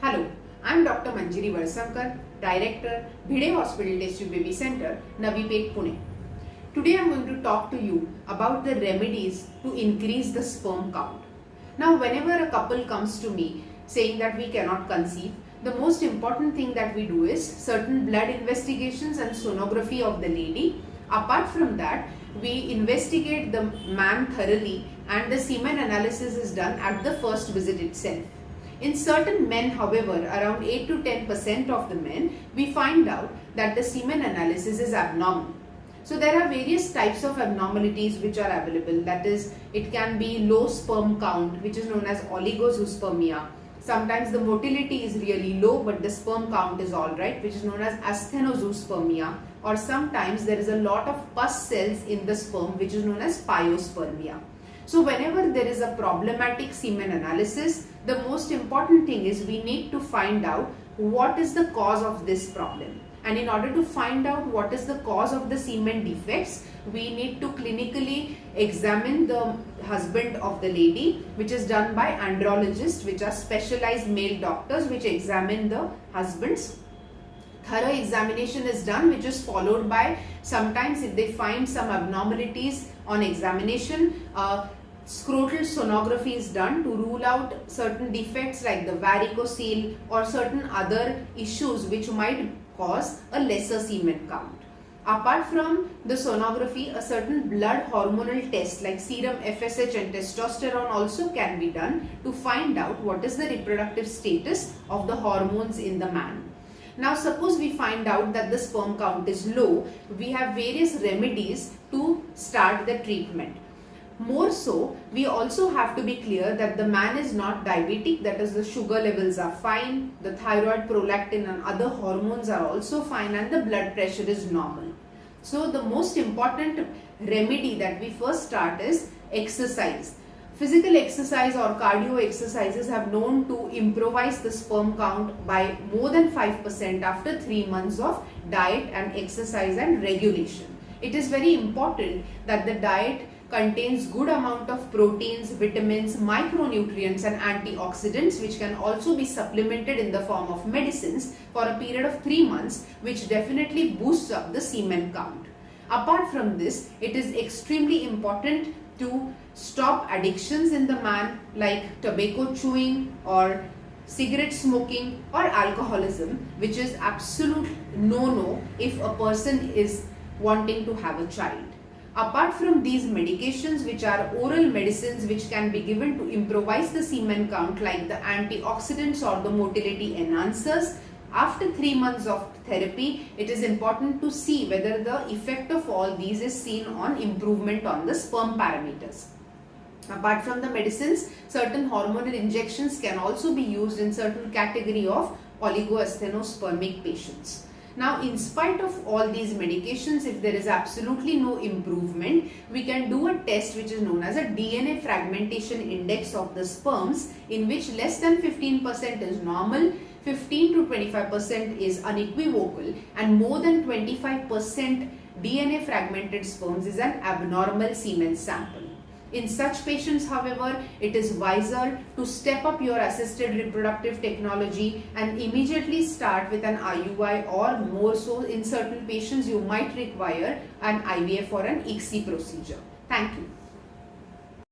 Hello, I am Dr. Manjiri Valsangkar, Director, Bhide Hospital Test Tube Baby Centre, IVF Pune. Today I am going to talk to you about the remedies to increase the sperm count. Now, whenever a couple comes to me saying that we cannot conceive, the most important thing that we do is certain blood investigations and sonography of the lady. Apart from that, we investigate the man thoroughly and the semen analysis is done at the first visit itself. In certain men, however, around 8 to 10% of the men, we find out that the semen analysis is abnormal. So there are various types of abnormalities which are available. That is, it can be low sperm count, which is known as oligozoospermia. Sometimes the motility is really low, but the sperm count is alright, which is known as asthenozoospermia. Or sometimes there is a lot of pus cells in the sperm, which is known as pyospermia. So whenever there is a problematic semen analysis, the most important thing is we need to find out what is the cause of this problem. And in order to find out what is the cause of the semen defects, we need to clinically examine the husband of the lady, which is done by andrologists, which are specialized male doctors which examine the husbands. Thorough examination is done, which is followed by, sometimes if they find some abnormalities on examination, scrotal sonography is done to rule out certain defects like the varicocele or certain other issues which might cause a lesser semen count. Apart from the sonography, a certain blood hormonal test like serum FSH and testosterone also can be done to find out what is the reproductive status of the hormones in the man. Now, suppose we find out that the sperm count is low, we have various remedies to start the treatment. More so, we also have to be clear that the man is not diabetic, that is, the sugar levels are fine, the thyroid, prolactin and other hormones are also fine, and the blood pressure is normal. So the most important remedy that we first start is exercise. Physical exercise or cardio exercises have known to improvise the sperm count by more than 5% after 3 months of diet and exercise and regulation. It is very important that the diet contains good amount of proteins, vitamins, micronutrients and antioxidants, which can also be supplemented in the form of medicines for a period of 3 months, which definitely boosts up the semen count. Apart from this, it is extremely important to stop addictions in the man like tobacco chewing or cigarette smoking or alcoholism, which is absolute no-no if a person is wanting to have a child. Apart from these medications, which are oral medicines which can be given to improvise the semen count like the antioxidants or the motility enhancers, after 3 months of therapy, it is important to see whether the effect of all these is seen on improvement on the sperm parameters. Apart from the medicines, certain hormonal injections can also be used in certain category of oligoasthenospermic patients. Now, in spite of all these medications, if there is absolutely no improvement, we can do a test which is known as a DNA fragmentation index of the sperms, in which less than 15% is normal, 15 to 25% is unequivocal, and more than 25% DNA fragmented sperms is an abnormal semen sample. In such patients, however, it is wiser to step up your assisted reproductive technology and immediately start with an IUI, or more so in certain patients you might require an IVF or an ICSI procedure. Thank you.